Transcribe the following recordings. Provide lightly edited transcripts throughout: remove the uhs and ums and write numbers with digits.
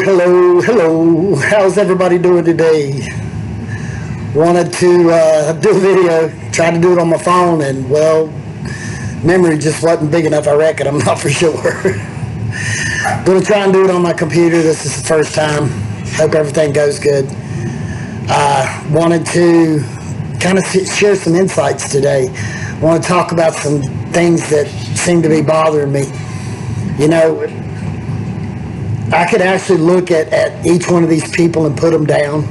Hello. How's everybody doing today? Wanted to do a video, tried to do it on my phone, and well, memory just wasn't big enough, I reckon. I'm not for sure. Gonna try and do it on my computer. This is the first time. Hope everything goes good. Wanted to kind of share some insights today. Want to talk about some things that seem to be bothering me. You know, I could actually look at each one of these people and put them down.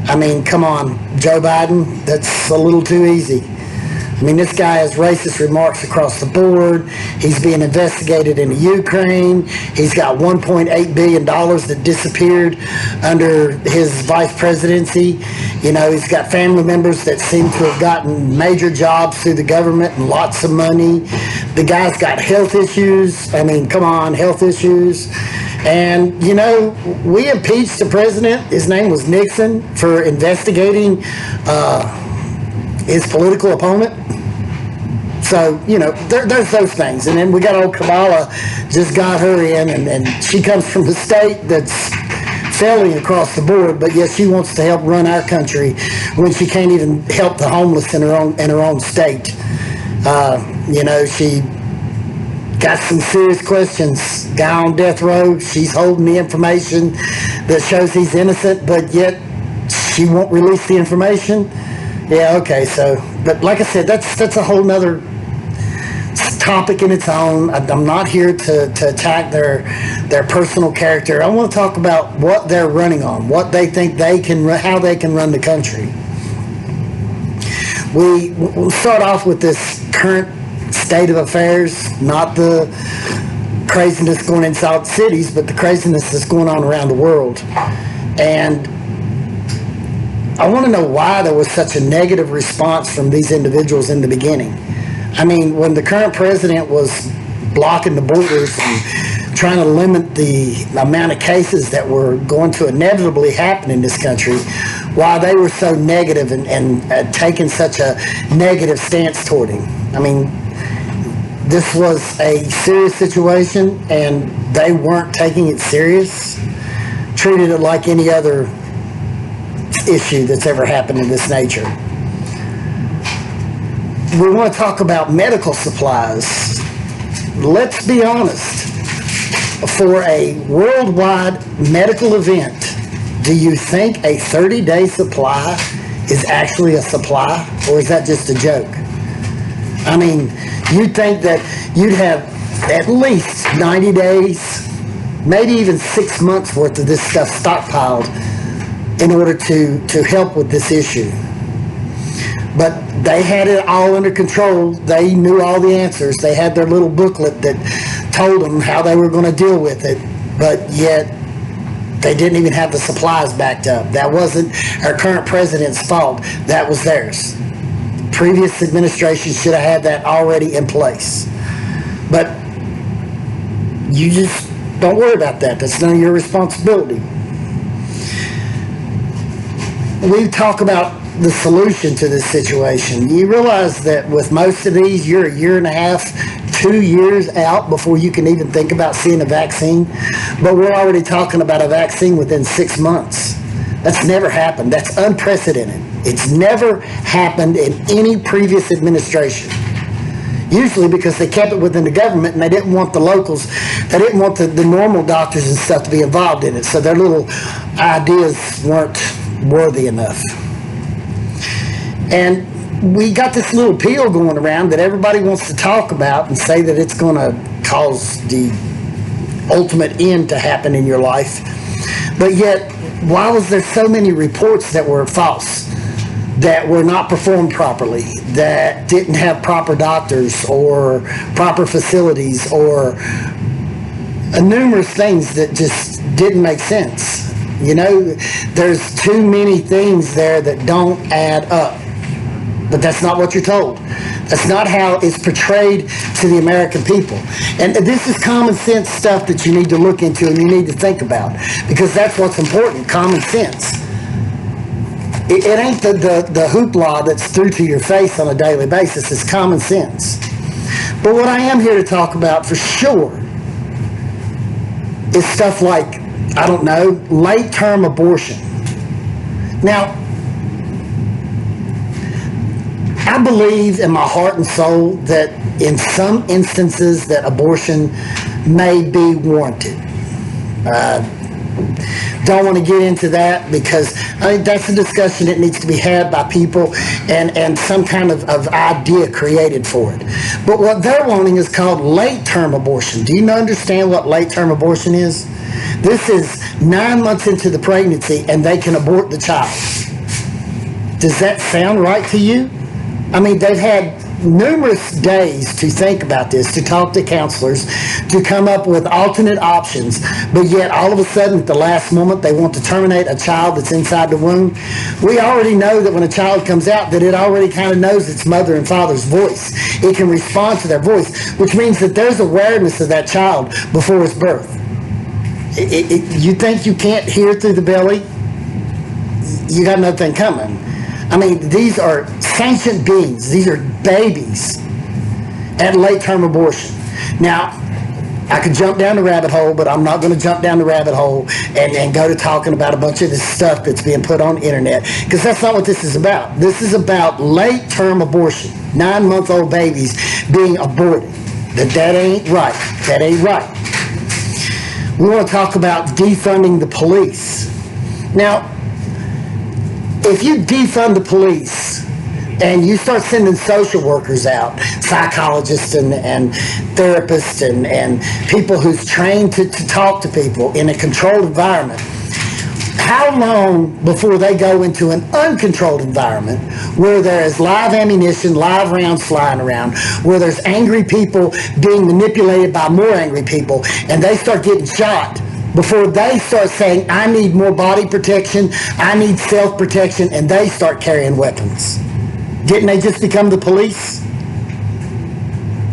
I mean, come on, Joe Biden, that's a little too easy. I mean, this guy has racist remarks across the board. He's being investigated in Ukraine. He's got $1.8 billion that disappeared under his vice presidency. You know, he's got family members that seem to have gotten major jobs through the government and lots of money. The guy's got health issues. I mean, come on, health issues. And, you know, we impeached the president. His name was Nixon, for investigating his political opponent. So, you know, there's those things. And then we got old Kamala, just got her in, and she comes from a state that's failing across the board, but yet she wants to help run our country when she can't even help the homeless in her own state. You know, she got some serious questions. Guy on death row, she's holding the information that shows he's innocent, but yet she won't release the information. Yeah, okay, so, but like I said, that's a whole nother topic in its own. I'm not here to attack their personal character. I want to talk about what they're running on, what they think they can, how they can run the country. We'll start off with this current state of affairs, not the craziness going inside cities, but the craziness that's going on around the world. And I want to know why there was such a negative response from these individuals in the beginning. I mean, when the current president was blocking the borders and trying to limit the amount of cases that were going to inevitably happen in this country, why they were so negative and taking such a negative stance toward him. I mean, this was a serious situation, and they weren't taking it serious, treated it like any other issue that's ever happened in this nature. We want to talk about medical supplies. Let's be honest. For a worldwide medical event, do you think a 30-day supply is actually a supply, or is that just a joke? I mean, you'd think that you'd have at least 90 days, maybe even 6 months worth of this stuff stockpiled in order to help with this issue. But they had it all under control. They knew all the answers. They had their little booklet that told them how they were going to deal with it, but yet they didn't even have the supplies backed up. That wasn't our current president's fault. That was theirs. Previous administration should have had that already in place. But you just don't worry about that. That's none of your responsibility. We talk about the solution to this situation. You realize that with most of these, you're a year and a half, 2 years out before you can even think about seeing a vaccine. But we're already talking about a vaccine within 6 months. That's never happened. That's unprecedented. It's never happened in any previous administration. Usually because they kept it within the government and they didn't want the locals, they didn't want the normal doctors and stuff to be involved in it. So their little ideas weren't worthy enough. And we got this little pill going around that everybody wants to talk about and say that it's going to cause the ultimate end to happen in your life. But yet, why was there so many reports that were false, that were not performed properly, that didn't have proper doctors or proper facilities, or numerous things that just didn't make sense? You know, there's too many things there that don't add up. But that's not what you're told. That's not how it's portrayed to the American people. And this is common sense stuff that you need to look into and you need to think about, because that's what's important, common sense. It ain't the hoopla that's through to your face on a daily basis. It's common sense. But what I am here to talk about for sure is stuff like I don't know, late-term abortion. Now, I believe in my heart and soul that in some instances that abortion may be warranted. Don't want to get into that because I think that's a discussion that needs to be had by people and some kind of idea created for it. But what they're wanting is called late-term abortion. Do you understand what late-term abortion is? This is 9 months into the pregnancy and they can abort the child. Does that sound right to you? I mean, they've had numerous days to think about this, to talk to counselors, to come up with alternate options, but yet all of a sudden at the last moment they want to terminate a child that's inside the womb. We already know that when a child comes out that it already kind of knows its mother and father's voice. It can respond to their voice, which means that there's awareness of that child before its birth. You think you can't hear through the belly? You got nothing coming. I mean, these are sentient beings. These are babies at late-term abortion. Now, I could jump down the rabbit hole, but I'm not going to jump down the rabbit hole and go to talking about a bunch of this stuff that's being put on the internet, because that's not what this is about. This is about late-term abortion, 9-month-old babies being aborted. That ain't right. That ain't right. We want to talk about defunding the police. Now, if you defund the police and you start sending social workers out, psychologists and therapists and people who's trained to talk to people in a controlled environment, how long before they go into an uncontrolled environment where there is live ammunition, live rounds flying around, where there's angry people being manipulated by more angry people, and they start getting shot before they start saying, I need more body protection, I need self-protection, and they start carrying weapons? Didn't they just become the police?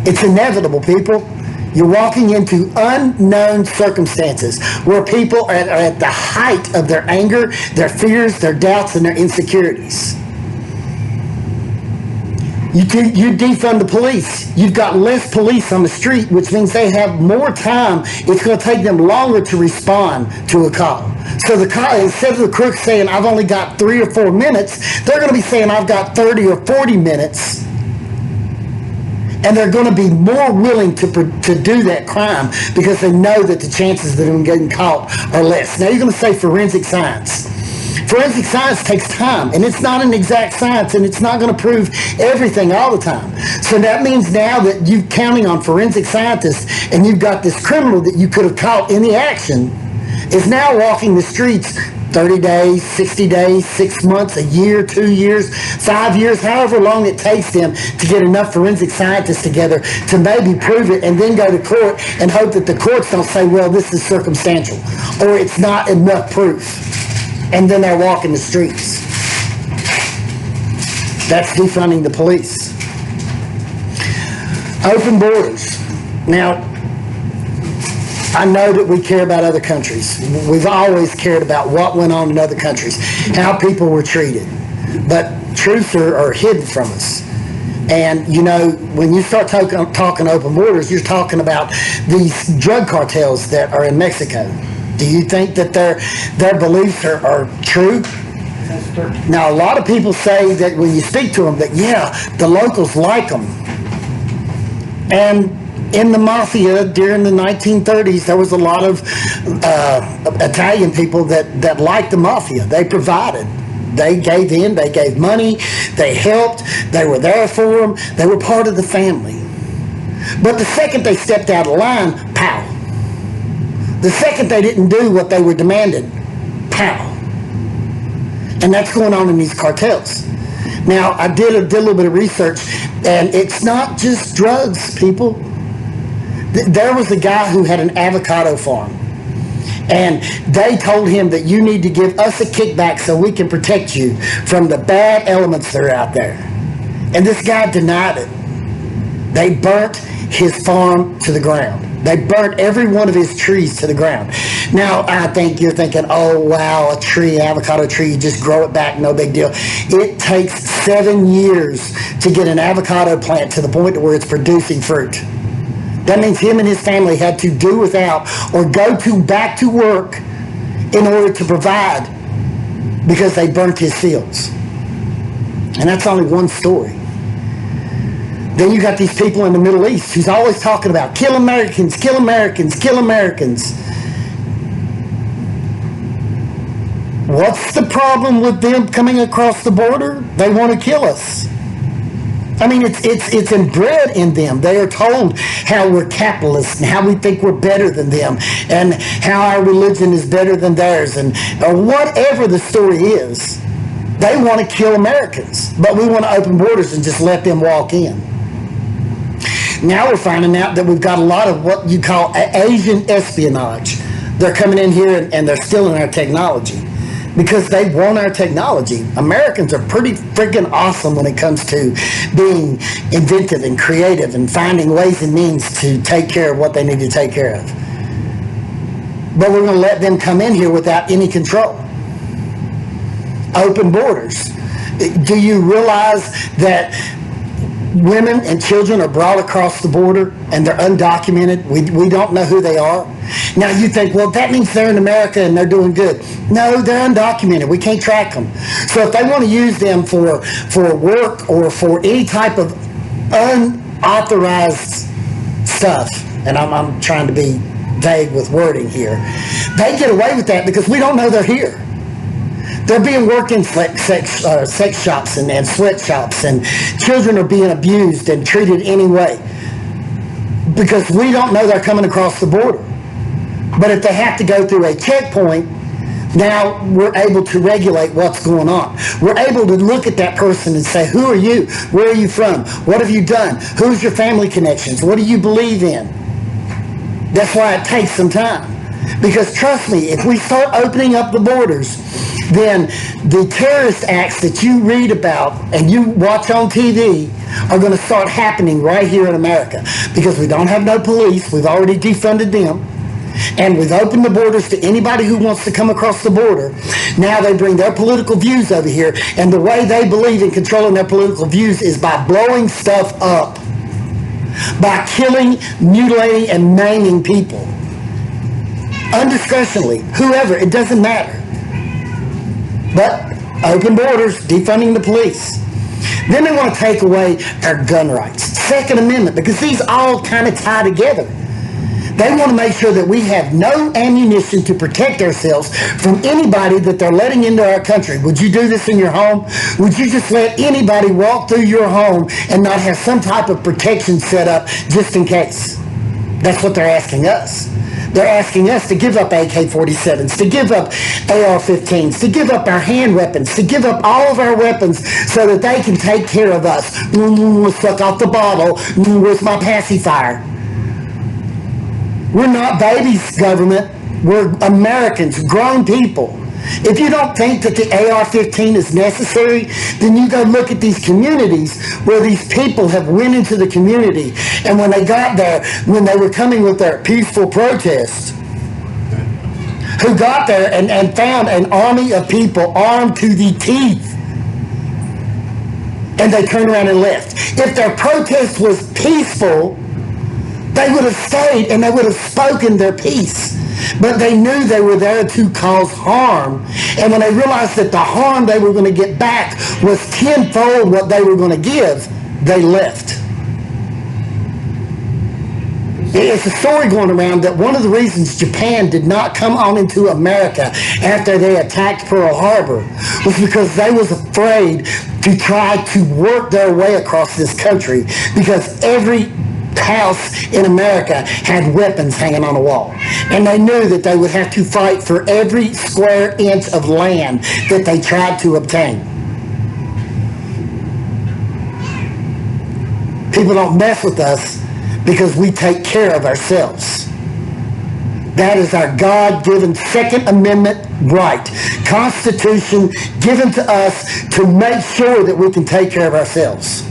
It's inevitable, people. You're walking into unknown circumstances where people are at the height of their anger, their fears, their doubts, and their insecurities. You defund the police. You've got less police on the street, which means they have more time. It's going to take them longer to respond to a call. So the call, instead of the crook saying, I've only got 3 or 4 minutes, they're going to be saying, I've got 30 or 40 minutes. And they're going to be more willing to do that crime because they know that the chances of them getting caught are less. Now you're going to say forensic science. Forensic science takes time, and it's not an exact science, and it's not going to prove everything all the time. So that means now that you're counting on forensic scientists, and you've got this criminal that you could have caught in the action, is now walking the streets 30 days, 60 days, 6 months, a year, 2 years, 5 years, however long it takes them to get enough forensic scientists together to maybe prove it and then go to court and hope that the courts don't say, well, this is circumstantial, or it's not enough proof. And then they're walking the streets. That's defunding the police. Open borders. Now, I know that we care about other countries. We've always cared about what went on in other countries, how people were treated. But truths are hidden from us. And, you know, when you start talking open borders, you're talking about these drug cartels that are in Mexico. Do you think that their beliefs are true? Now, a lot of people say that when you speak to them that, yeah, the locals like them. And in the mafia during the 1930s, there was a lot of Italian people that liked the mafia. They provided. They gave in. They gave money. They helped. They were there for them. They were part of the family. But the second they stepped out of line, pow. The second they didn't do what they were demanded, pow. And that's going on in these cartels. Now, I did a little bit of research, and it's not just drugs, people. There was a guy who had an avocado farm, and they told him that you need to give us a kickback so we can protect you from the bad elements that are out there. And this guy denied it. They burnt his farm to the ground. They burnt every one of his trees to the ground. Now, I think you're thinking, oh, wow, a tree, avocado tree, you just grow it back, no big deal. It takes 7 years to get an avocado plant to the point where it's producing fruit. That means him and his family had to do without or go back to work in order to provide because they burnt his fields. And that's only one story. Then you got these people in the Middle East who's always talking about kill Americans, kill Americans, kill Americans. What's the problem with them coming across the border? They want to kill us. I mean, it's inbred in them. They are told how we're capitalists and how we think we're better than them and how our religion is better than theirs and or whatever the story is. They want to kill Americans, but we want to open borders and just let them walk in. Now we're finding out that we've got a lot of what you call Asian espionage. They're coming in here and they're stealing our technology because they want our technology. Americans are pretty freaking awesome when it comes to being inventive and creative and finding ways and means to take care of what they need to take care of. But we're going to let them come in here without any control. Open borders. Do you realize that women and children are brought across the border and they're undocumented? We don't know who they are. Now you think, well, that means they're in America and they're doing good. No, they're undocumented. We can't track them. So if they want to use them for work or for any type of unauthorized stuff, and I'm trying to be vague with wording here, they get away with that because we don't know they're here. They're being worked in sex shops and sweatshops, and children are being abused and treated anyway because we don't know they're coming across the border. But if they have to go through a checkpoint, now we're able to regulate what's going on. We're able to look at that person and say, who are you? Where are you from? What have you done? Who's your family connections? What do you believe in? That's why it takes some time. Because trust me, if we start opening up the borders, then the terrorist acts that you read about and you watch on TV are going to start happening right here in America. Because we don't have no police. We've already defunded them. And we've opened the borders to anybody who wants to come across the border. Now they bring their political views over here. And the way they believe in controlling their political views is by blowing stuff up. By killing, mutilating, and maiming people. Undiscretionally, whoever, it doesn't matter. But open borders, defunding the police. Then they want to take away our gun rights. Second Amendment, because these all kind of tie together. They want to make sure that we have no ammunition to protect ourselves from anybody that they're letting into our country. Would you do this in your home? Would you just let anybody walk through your home and not have some type of protection set up just in case? That's what they're asking us. They're asking us to give up AK-47s, to give up AR-15s, to give up our hand weapons, to give up all of our weapons so that they can take care of us. Suck off the bottle. Where's my pacifier? We're not babies, government. We're Americans, grown people. If you don't think that the AR-15 is necessary, then you go look at these communities where these people have went into the community, and when they got there, when they were coming with their peaceful protests, who got there and found an army of people armed to the teeth, and they turned around and left. If their protest was peaceful, they would have stayed and they would have spoken their piece. But they knew they were there to cause harm. And when they realized that the harm they were going to get back was tenfold what they were going to give, they left. It's a story going around that one of the reasons Japan did not come on into America after they attacked Pearl Harbor was because they was afraid to try to work their way across this country, because every house in America had weapons hanging on the wall. And they knew that they would have to fight for every square inch of land that they tried to obtain. People don't mess with us because we take care of ourselves. That is our God-given Second Amendment right. Constitution given to us to make sure that we can take care of ourselves.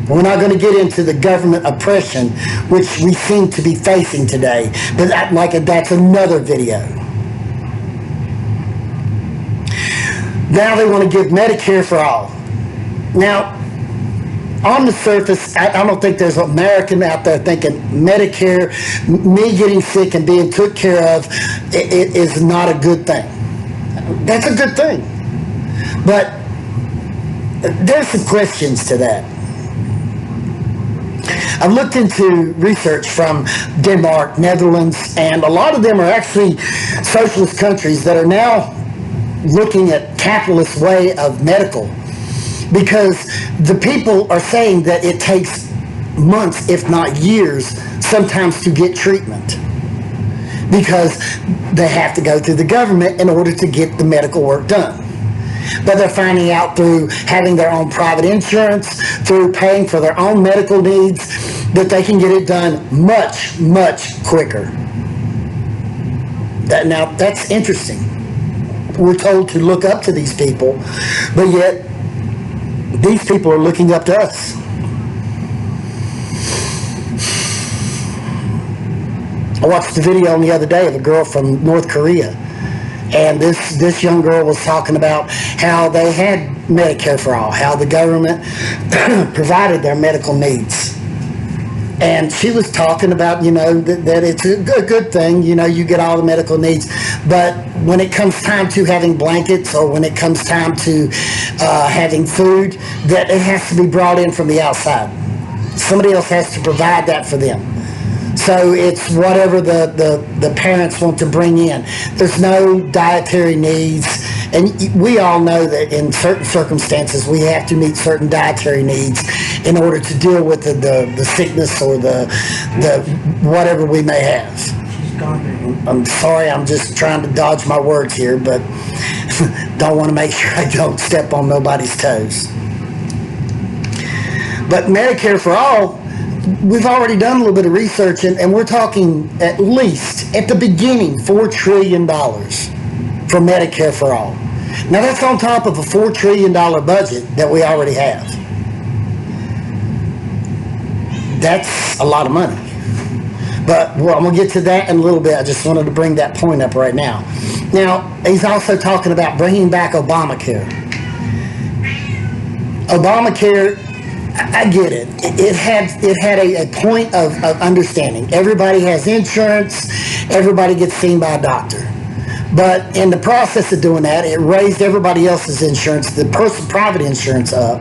We're not going to get into the government oppression, which we seem to be facing today, but that's another video. Now they want to give Medicare for all. Now, on the surface, I don't think there's an American out there thinking Medicare, me getting sick and being took care of, it is not a good thing. That's a good thing. But there's some questions to that. I've looked into research from Denmark, Netherlands, and a lot of them are actually socialist countries that are now looking at capitalist way of medical, because the people are saying that it takes months, if not years, sometimes to get treatment, because they have to go through the government in order to get the medical work done. But they're finding out through having their own private insurance, through paying for their own medical needs, that they can get it done much, much quicker. Now, that's interesting. We're told to look up to these people, but yet these people are looking up to us. I watched a video the other day of a girl from North Korea, and this young girl was talking about how they had Medicare for all, how the government provided their medical needs. And she was talking about, that it's a good thing, you get all the medical needs. But when it comes time to having blankets, or when it comes time to having food, that it has to be brought in from the outside. Somebody else has to provide that for them. So it's whatever the parents want to bring in. There's no dietary needs. And we all know that in certain circumstances we have to meet certain dietary needs in order to deal with the sickness or the whatever we may have. I'm sorry, I'm just trying to dodge my words here, but don't want to make sure I don't step on nobody's toes. But Medicare for All, we've already done a little bit of research, and we're talking at least, at the beginning, $4 trillion for Medicare for All. Now, that's on top of a $4 trillion budget that we already have. That's a lot of money. But I'm going to get to that in a little bit. I just wanted to bring that point up right now. Now, he's also talking about bringing back Obamacare. Obamacare, I get it. It had a point of understanding. Everybody has insurance. Everybody gets seen by a doctor. But in the process of doing that, it raised everybody else's insurance, the private insurance up.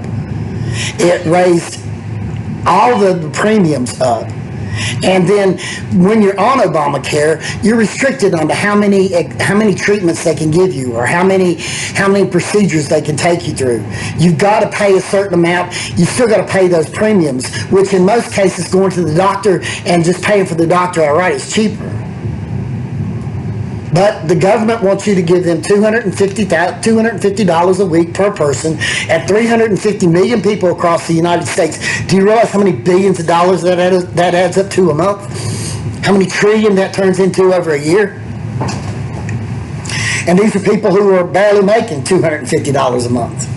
It raised all the premiums up. And then when you're on Obamacare, you're restricted on to how many treatments they can give you, or how many procedures they can take you through. You've got to pay a certain amount. You still got to pay those premiums, which in most cases, going to the doctor and just paying for the doctor outright is cheaper. But the government wants you to give them $250 a week per person, and 350 million people across the United States. Do you realize how many billions of dollars that adds up to a month? How many trillion that turns into over a year? And these are people who are barely making $250 a month.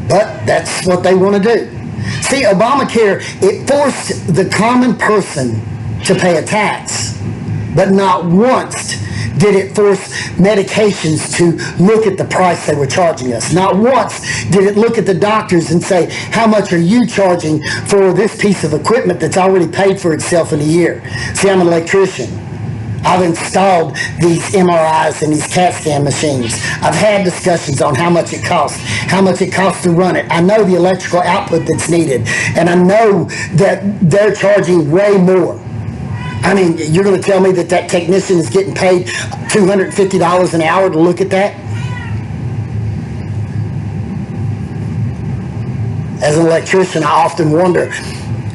But that's what they want to do. See, Obamacare, it forced the common person to pay a tax. But not once did it force medications to look at the price they were charging us. Not once did it look at the doctors and say, how much are you charging for this piece of equipment that's already paid for itself in a year? See, I'm an electrician. I've installed these MRIs and these CAT scan machines. I've had discussions on how much it costs to run it. I know the electrical output that's needed, and I know that they're charging way more. I mean, you're going to tell me that technician is getting paid $250 an hour to look at that? As an electrician, I often wonder,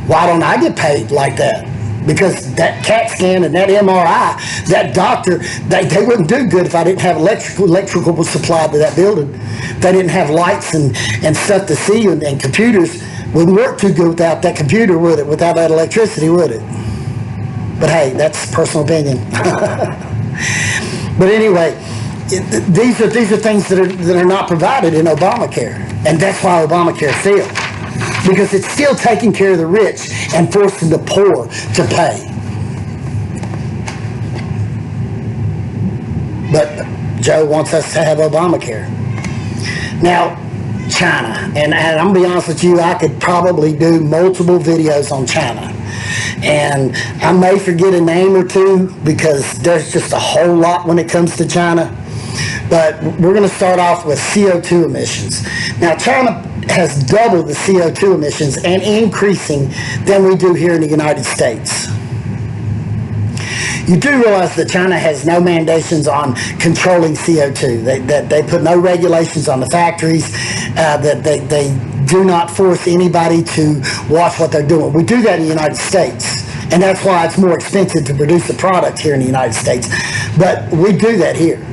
why don't I get paid like that? Because that CAT scan and that MRI, that doctor, they wouldn't do good if I didn't have electrical supply to that building. If they didn't have lights and stuff to see, and computers wouldn't work too good without that computer, would it? Without that electricity, would it? But hey, that's personal opinion. But anyway, these are things that are not provided in Obamacare, and that's why Obamacare failed, because it's still taking care of the rich and forcing the poor to pay. But Joe wants us to have Obamacare. Now, China. And I'm gonna be honest with you, I could probably do multiple videos on China. And I may forget a name or two because there's just a whole lot when it comes to China. But we're gonna start off with CO2 emissions. Now, China has double the CO2 emissions and increasing than we do here in the United States. You do realize that China has no mandations on controlling CO2. They put no regulations on the factories, that they do not force anybody to watch what they're doing. We do that in the United States, and that's why it's more expensive to produce a product here in the United States. But we do that here.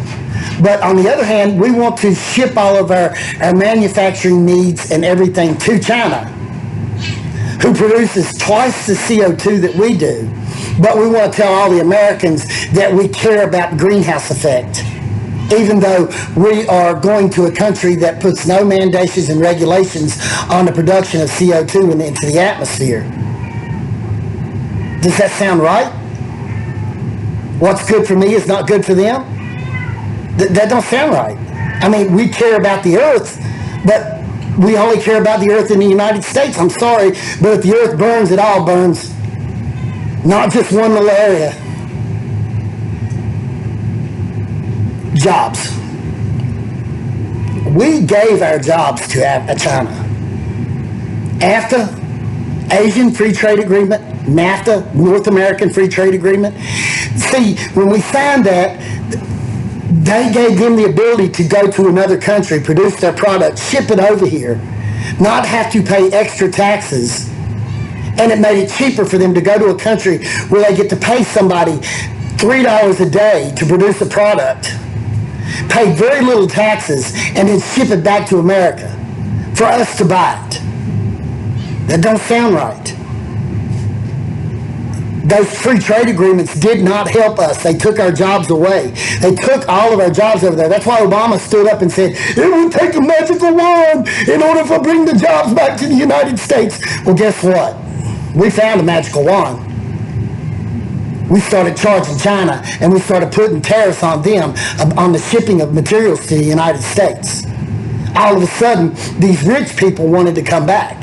But on the other hand, we want to ship all of our manufacturing needs and everything to China, who produces twice the CO2 that we do. But we want to tell all the Americans that we care about greenhouse effect, even though we are going to a country that puts no mandations and regulations on the production of CO2 into the atmosphere. Does that sound right? What's good for me is not good for them? That don't sound right. I mean, we care about the earth, but we only care about the earth in the United States. I'm sorry, but if the earth burns, it all burns. Not just one little area. Jobs. We gave our jobs to China. AFTA, Asian Free Trade Agreement, NAFTA, North American Free Trade Agreement. See, when we signed that, they gave them the ability to go to another country, produce their product, ship it over here, not have to pay extra taxes. And it made it cheaper for them to go to a country where they get to pay somebody $3 a day to produce a product, pay very little taxes, and then ship it back to America for us to buy it. That don't sound right. Those free trade agreements did not help us. They took our jobs away. They took all of our jobs over there. That's why Obama stood up and said, it will take a magical wand in order to bring the jobs back to the United States. Well, guess what? We found a magical wand. We started charging China, and we started putting tariffs on them on the shipping of materials to the United States. All of a sudden, these rich people wanted to come back.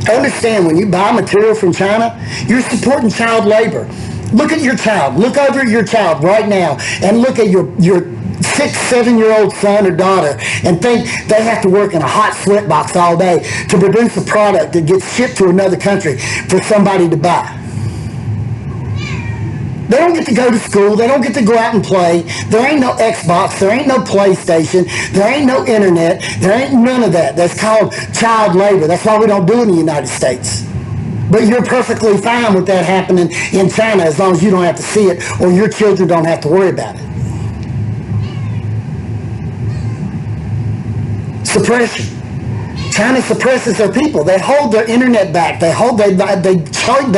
Understand, when you buy material from China, you're supporting child labor. Look at your child. Look over at your child right now and look at your 6, 7-year-old son or daughter and think they have to work in a hot sweat box all day to produce a product that gets shipped to another country for somebody to buy. They don't get to go to school. They don't get to go out and play. There ain't no Xbox. There ain't no PlayStation. There ain't no internet. There ain't none of that. That's called child labor. That's why we don't do it in the United States. But you're perfectly fine with that happening in China as long as you don't have to see it or your children don't have to worry about it. Suppression. China suppresses their people. They hold their internet back. They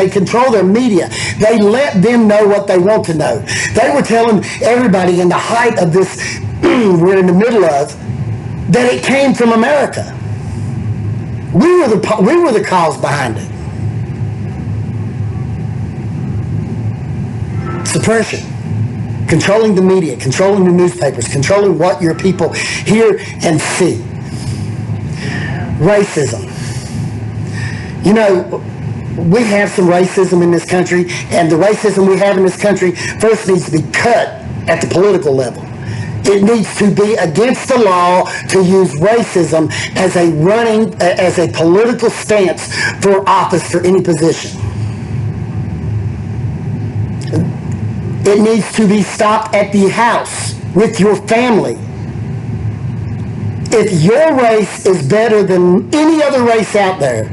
control their media. They let them know what they want to know. They were telling everybody in the height of this we're in the middle of that it came from America. We were the cause behind it. Suppression. Controlling the media, controlling the newspapers, controlling what your people hear and see. Racism. You know, we have some racism in this country, and the racism we have in this country first needs to be cut at the political level. It needs to be against the law to use racism as a political stance for office for any position. It needs to be stopped at the house with your family. If your race is better than any other race out there,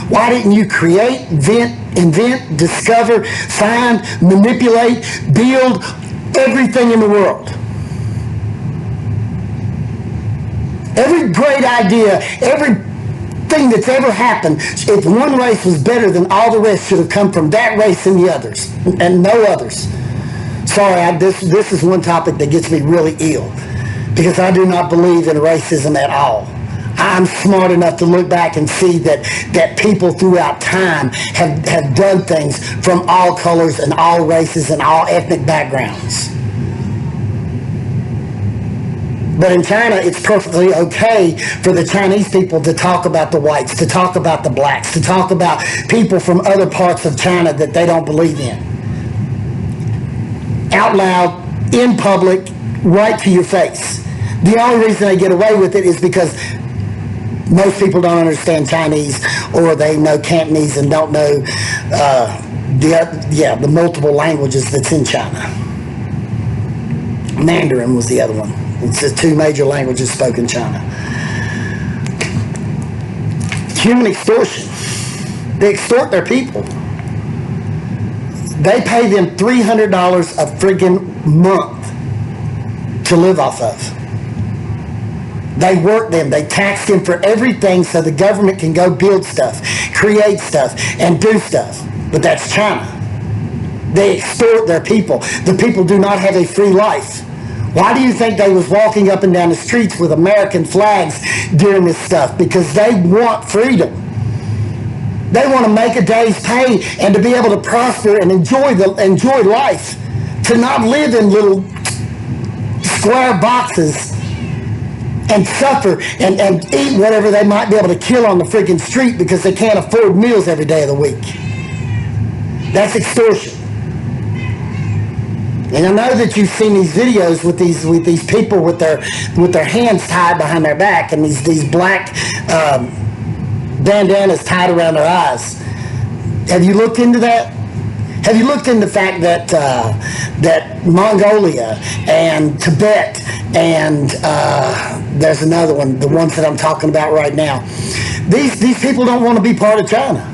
why didn't you create, invent, discover, find, manipulate, build everything in the world? Every great idea, everything that's ever happened, if one race was better than all the rest, should have come from that race and the others, and no others. Sorry, this is one topic that gets me really ill, because I do not believe in racism at all. I'm smart enough to look back and see that people throughout time have done things from all colors and all races and all ethnic backgrounds. But in China, it's perfectly okay for the Chinese people to talk about the whites, to talk about the blacks, to talk about people from other parts of China that they don't believe in. Out loud, in public, right to your face. The only reason they get away with it is because most people don't understand Chinese, or they know Cantonese and don't know the multiple languages that's in China. Mandarin was the other one. It's the two major languages spoken in China. Human extortion. They extort their people. They pay them $300 a friggin' month to live off of. They work them. They tax them for everything so the government can go build stuff, create stuff, and do stuff. But that's China. They extort their people. The people do not have a free life. Why do you think they was walking up and down the streets with American flags during this stuff? Because they want freedom. They want to make a day's pay and to be able to prosper and enjoy life. To not live in little square boxes and suffer and eat whatever they might be able to kill on the freaking street because they can't afford meals every day of the week. That's extortion. And I know that you've seen these videos with these people with their hands tied behind their back and these black bandanas tied around their eyes. Have you looked into that? Have you looked into the fact that that Mongolia and Tibet and there's another one, the ones that I'm talking about right now, these people don't want to be part of China.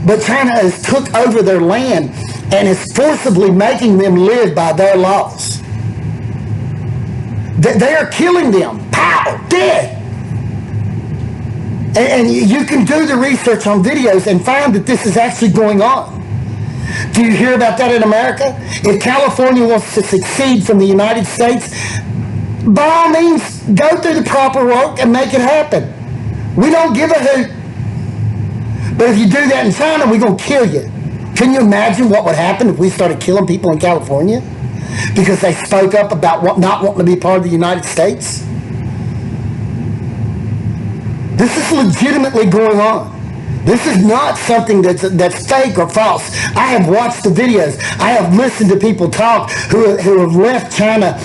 But China has took over their land and is forcibly making them live by their laws. They are killing them. Pow! Dead! And you can do the research on videos and find that this is actually going on. Do you hear about that in America? If California wants to succeed from the United States, by all means, go through the proper work and make it happen. We don't give a hoot. But if you do that in China, we're going to kill you. Can you imagine what would happen if we started killing people in California because they spoke up about not wanting to be part of the United States? This is legitimately going on. This is not something that's fake or false. I have watched the videos. I have listened to people talk who have left China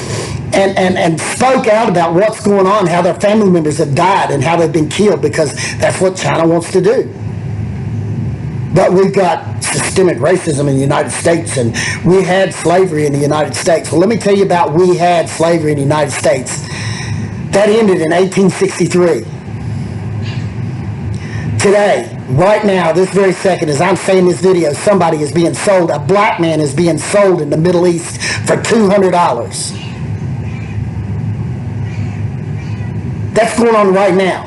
and spoke out about what's going on, how their family members have died and how they've been killed because that's what China wants to do. But we've got systemic racism in the United States, and we had slavery in the United States. Well, let me tell you about we had slavery in the United States. That ended in 1863. Today, right now, this very second, as I'm saying this video, somebody is being sold, a black man is being sold in the Middle East for $200. That's going on right now.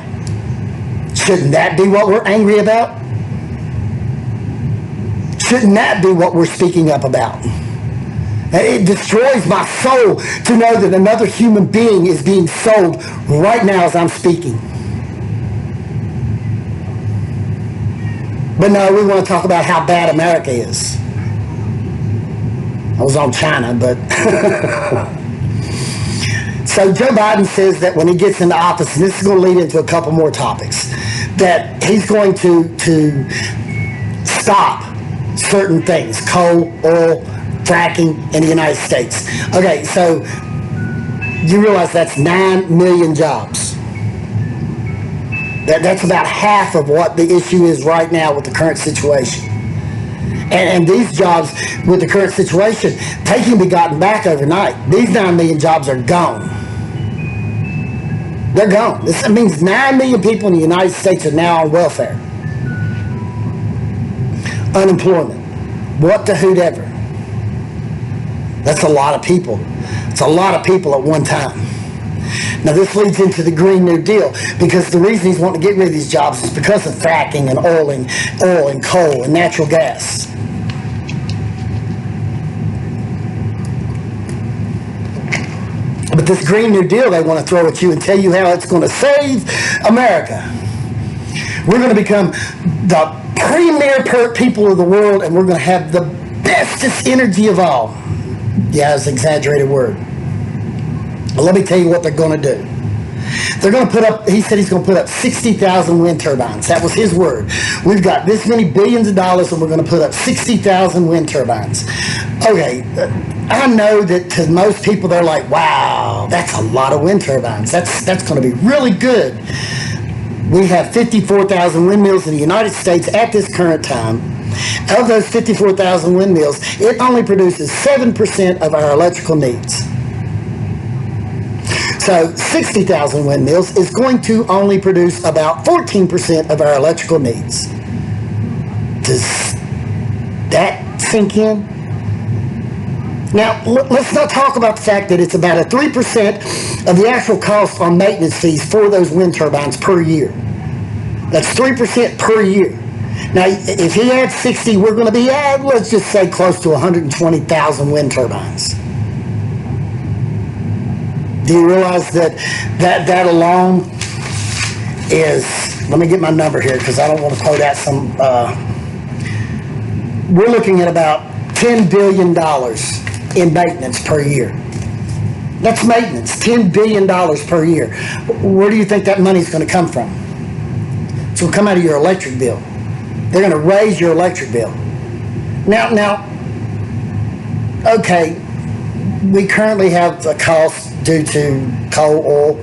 Shouldn't that be what we're angry about? Shouldn't that be what we're speaking up about? It destroys my soul to know that another human being is being sold right now as I'm speaking. But no, we want to talk about how bad America is. I was on China, but... So Joe Biden says that when he gets into office, and this is going to lead into a couple more topics, that he's going to stop certain things, coal, oil, fracking in the United States. Okay, so you realize that's 9 million jobs. That's about half of what the issue is right now with the current situation. And these jobs, with the current situation, they can be gotten back overnight. These 9 million jobs are gone. They're gone. This means 9 million people in the United States are now on welfare. Unemployment. What the hoot ever. That's a lot of people. It's a lot of people at one time. Now this leads into the Green New Deal, because the reason he's wanting to get rid of these jobs is because of fracking and oil and coal and natural gas. But this Green New Deal they want to throw at you and tell you how it's going to save America. We're going to become the premier people of the world, and we're going to have the bestest energy of all. Yeah, it's an exaggerated word. But let me tell you what they're going to do. They're going to put up, he said he's going to put up 60,000 wind turbines. That was his word. We've got this many billions of dollars and we're going to put up 60,000 wind turbines. Okay, I know that to most people they're like, wow, that's a lot of wind turbines. That's going to be really good. We have 54,000 windmills in the United States at this current time. Of those 54,000 windmills, it only produces 7% of our electrical needs. So 60,000 windmills is going to only produce about 14% of our electrical needs. Does that sink in? Now, let's not talk about the fact that it's about a 3% of the actual cost on maintenance fees for those wind turbines per year. That's 3% per year. Now, if he adds 60, we're going to be at, let's just say, close to 120,000 wind turbines. Do you realize that alone is, let me get my number here because I don't want to quote out some, we're looking at about $10 billion in maintenance per year. That's maintenance, $10 billion per year. Where do you think that money's going to come from? It's going to come out of your electric bill. They're going to raise your electric bill. Now, okay, we currently have a cost due to coal, oil,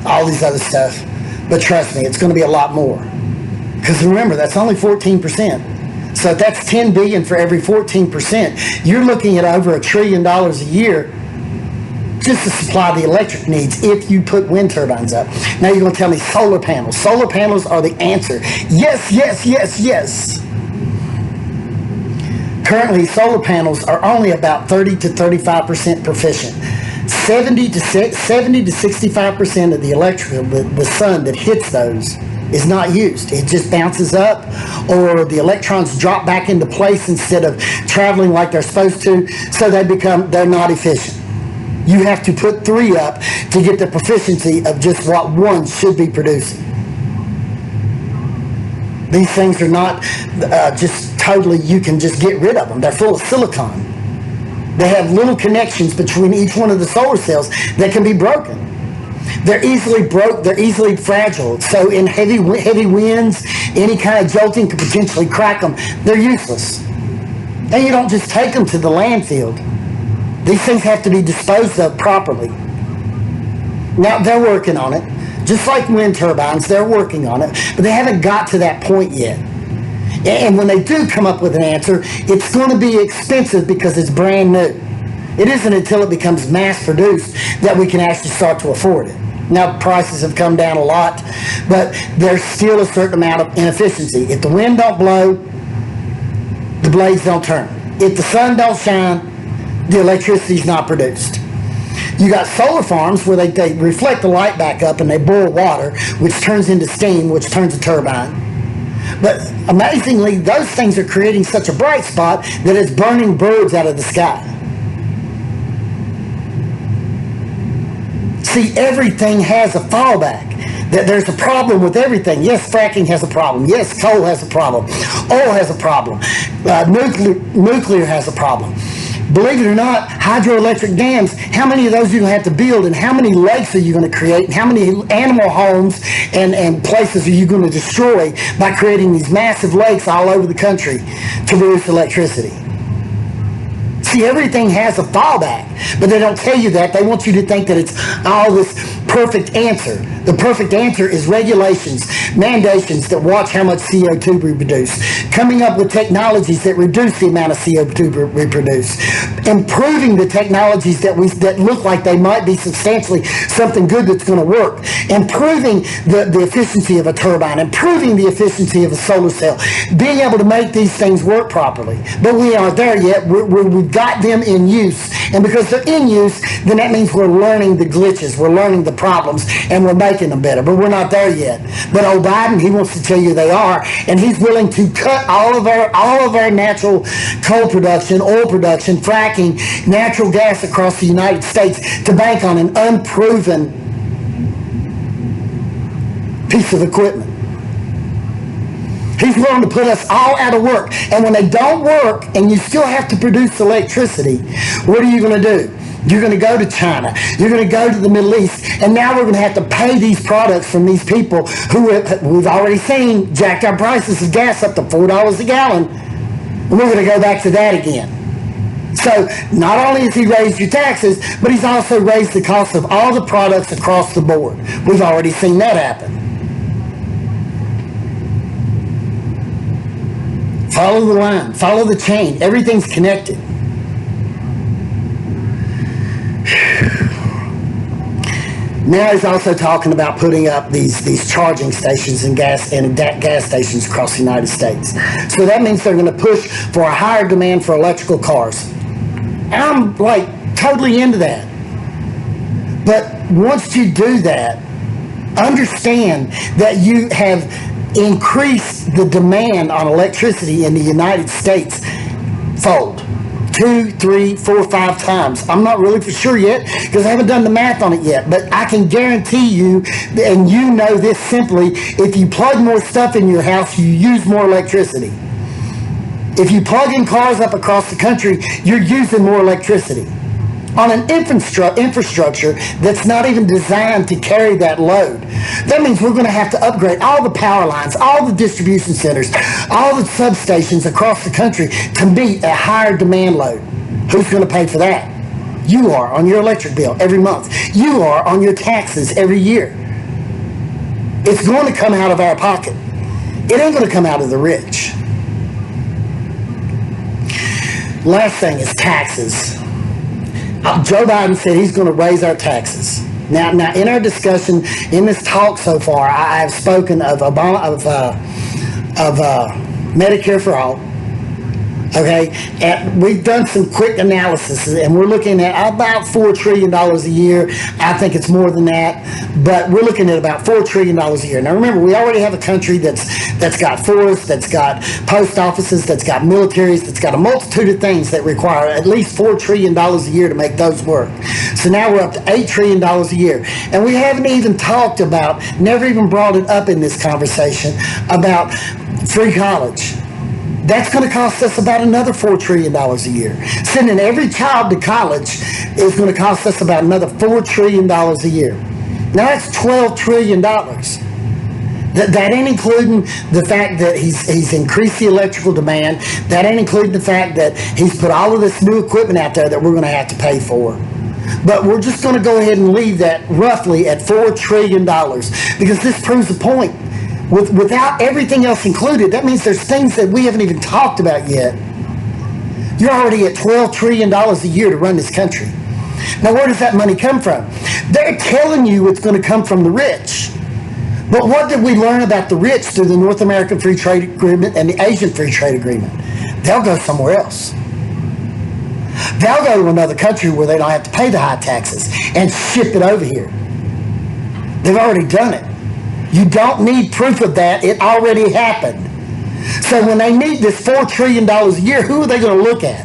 all these other stuff. But trust me, it's going to be a lot more. Because remember, that's only 14%. So if that's $10 billion for every 14%, you're looking at over $1 trillion a year just to supply the electric needs if you put wind turbines up. Now you're going to tell me solar panels. Solar panels are the answer. Yes, yes, yes, yes. Currently, solar panels are only about 30 to 35% proficient. 70 to 65% of the electrical, the sun that hits those is not used. It just bounces up, or the electrons drop back into place instead of traveling like they're supposed to, so they're not efficient. You have to put 3 up to get the proficiency of just what 1 should be producing. These things are not just totally, you can just get rid of them. They're full of silicon. They have little connections between each one of the solar cells that can be broken. They're easily broke, they're easily fragile. So in heavy winds, any kind of jolting could potentially crack them. They're useless. And you don't just take them to the landfill. These things have to be disposed of properly. Now, they're working on it. Just like wind turbines, they're working on it, but they haven't got to that point yet. And when they do come up with an answer, it's going to be expensive because it's brand new. It isn't until it becomes mass produced that we can actually start to afford it. Now, prices have come down a lot, but there's still a certain amount of inefficiency. If the wind don't blow, the blades don't turn. If the sun don't shine, the electricity's not produced. You got solar farms where they reflect the light back up and they boil water, which turns into steam, which turns a turbine. But amazingly, those things are creating such a bright spot that it's burning birds out of the sky. See, everything has a fallback. There's a problem with everything. Yes, fracking has a problem. Yes, coal has a problem. Oil has a problem. Nuclear has a problem. Believe it or not, hydroelectric dams, how many of those are you going to have to build, and how many lakes are you going to create, and how many animal homes and places are you going to destroy by creating these massive lakes all over the country to produce electricity? See, everything has a fallback, but they don't tell you that. They want you to think that it's all this perfect answer. The perfect answer is regulations, mandations that watch how much CO2 we produce, coming up with technologies that reduce the amount of CO2 we produce, improving the technologies that look like they might be substantially something good that's going to work, improving the efficiency of a turbine, improving the efficiency of a solar cell, being able to make these things work properly. But we aren't there yet. We've got them in use, and because they're in use, then that means we're learning the glitches, we're learning the problems, and we're making them better, but we're not there yet. But old Biden, he wants to tell you they are, and he's willing to cut all of our natural coal production, oil production, fracking, natural gas across the United States to bank on an unproven piece of equipment. He's willing to put us all out of work. And when they don't work and you still have to produce electricity, what are you going to do? You're going to go to China. You're going to go to the Middle East. And now we're going to have to pay these products from these people who we've already seen jacked our prices of gas up to $4 a gallon. And we're going to go back to that again. So not only has he raised your taxes, but he's also raised the cost of all the products across the board. We've already seen that happen. Follow the line. Follow the chain. Everything's connected. Now he's also talking about putting up these charging stations and gas stations across the United States. So that means they're going to push for a higher demand for electrical cars. And I'm like totally into that. But once you do that, understand that you have increased the demand on electricity in the United States fold. 2, 3, 4, 5 times. I'm not really for sure yet because I haven't done the math on it yet, but I can guarantee you, and you know this simply, if you plug more stuff in your house, you use more electricity. If you plug in cars up across the country, you're using more electricity on an infrastructure that's not even designed to carry that load. That means we're going to have to upgrade all the power lines, all the distribution centers, all the substations across the country to meet a higher demand load. Who's going to pay for that? You are on your electric bill every month. You are on your taxes every year. It's going to come out of our pocket. It ain't going to come out of the rich. Last thing is taxes. Joe Biden said he's going to raise our taxes. Now, in our discussion, in this talk so far, I have spoken of Medicare for all. Okay, and we've done some quick analysis, and we're looking at about $4 trillion a year. I think it's more than that, but we're looking at about $4 trillion a year. Now, remember, we already have a country that's got forests, that's got post offices, that's got militaries, that's got a multitude of things that require at least $4 trillion a year to make those work. So now we're up to $8 trillion a year, and we haven't even talked about, never even brought it up in this conversation about free college. That's going to cost us about another $4 trillion a year. Sending every child to college is going to cost us about another $4 trillion a year. Now that's $12 trillion. That ain't including the fact that he's increased the electrical demand. That ain't including the fact that he's put all of this new equipment out there that we're going to have to pay for. But we're just going to go ahead and leave that roughly at $4 trillion because this proves the point. Without everything else included, that means there's things that we haven't even talked about yet. You're already at $12 trillion a year to run this country. Now, where does that money come from? They're telling you it's going to come from the rich. But what did we learn about the rich through the North American Free Trade Agreement and the Asian Free Trade Agreement? They'll go somewhere else. They'll go to another country where they don't have to pay the high taxes and ship it over here. They've already done it. You don't need proof of that. It already happened. So when they need this $4 trillion a year, who are they going to look at?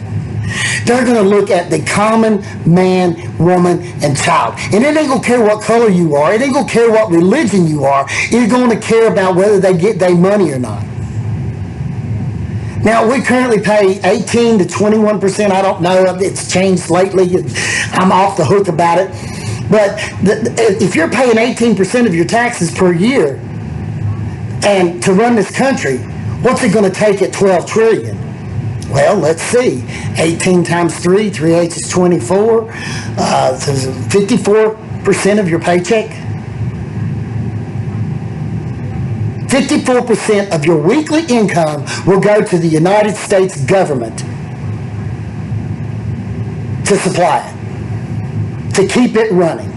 They're going to look at the common man, woman, and child. And it ain't going to care what color you are. It ain't going to care what religion you are. It's going to care about whether they get their money or not. Now, we currently pay 18 to 21%. I don't know. It's changed lately. I'm off the hook about it. But if you're paying 18% of your taxes per year and to run this country, what's it going to take at $12 trillion? Well, let's see. 18 times 3, 3/8 is 24. 54% of your paycheck. 54% of your weekly income will go to the United States government to supply it, to keep it running.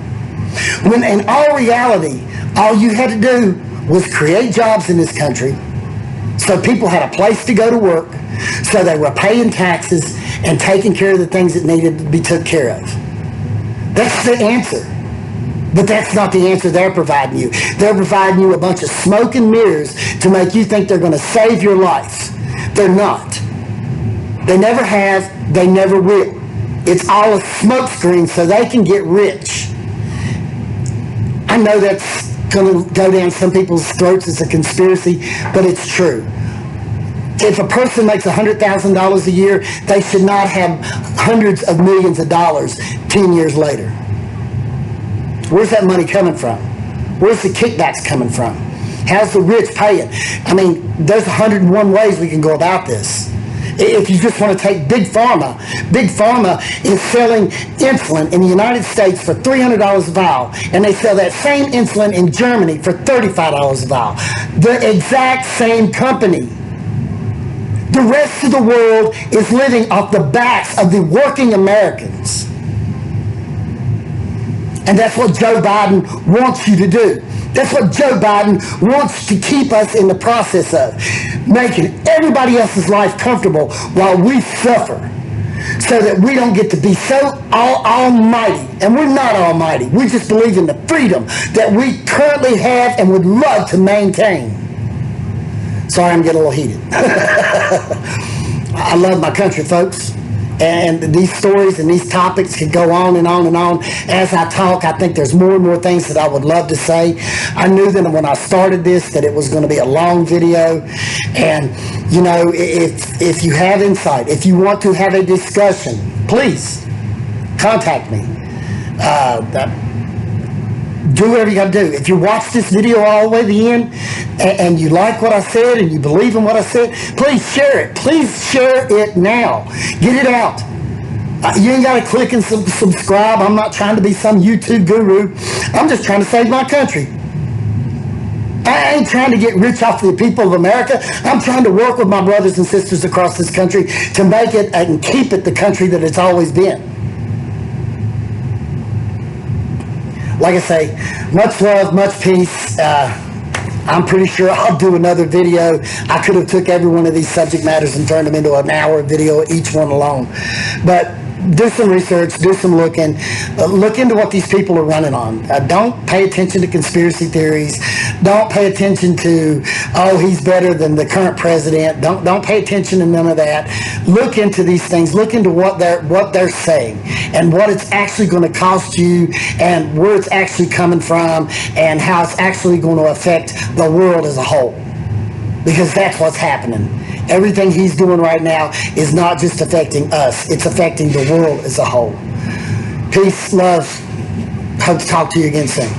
When in all reality, all you had to do was create jobs in this country so people had a place to go to work, so they were paying taxes and taking care of the things that needed to be took care of. That's the answer. But that's not the answer they're providing you. They're providing you a bunch of smoke and mirrors to make you think they're going to save your life. They're not. They never have. They never will. It's all a smokescreen so they can get rich. I know that's going to go down some people's throats as a conspiracy, but it's true. If a person makes $100,000 a year, they should not have hundreds of millions of dollars 10 years later. Where's that money coming from? Where's the kickbacks coming from? How's the rich paying? I mean, there's 101 ways we can go about this. If you just want to take Big Pharma is selling insulin in the United States for $300 a vial, and they sell that same insulin in Germany for $35 a vial. The exact same company. The rest of the world is living off the backs of the working Americans. And that's what Joe Biden wants you to do. That's what Joe Biden wants to keep us in the process of, making everybody else's life comfortable while we suffer, so that we don't get to be so almighty. And we're not almighty. We just believe in the freedom that we currently have and would love to maintain. Sorry, I'm getting a little heated. I love my country, folks. And these stories and these topics can go on and on and on. As I talk, I think there's more and more things that I would love to say. I knew that when I started this that it was going to be a long video. And, you know, if you have insight, if you want to have a discussion, please contact me. Do whatever you got to do. If you watch this video all the way to the end and you like what I said and you believe in what I said, please share it. Please share it now. Get it out. You ain't got to click and subscribe. I'm not trying to be some YouTube guru. I'm just trying to save my country. I ain't trying to get rich off the people of America. I'm trying to work with my brothers and sisters across this country to make it and keep it the country that it's always been. Like I say, much love, much peace. I'm pretty sure I'll do another video. I could have took every one of these subject matters and turned them into an hour video, each one alone. But do some research, do some looking. Look into what these people are running on. Don't pay attention to conspiracy theories. Don't pay attention to, oh, he's better than the current president. Don't pay attention to none of that. Look into these things. Look into what they're saying and what it's actually going to cost you and where it's actually coming from and how it's actually going to affect the world as a whole. Because that's what's happening. Everything he's doing right now is not just affecting us. It's affecting the world as a whole. Peace, love. Hope to talk to you again soon.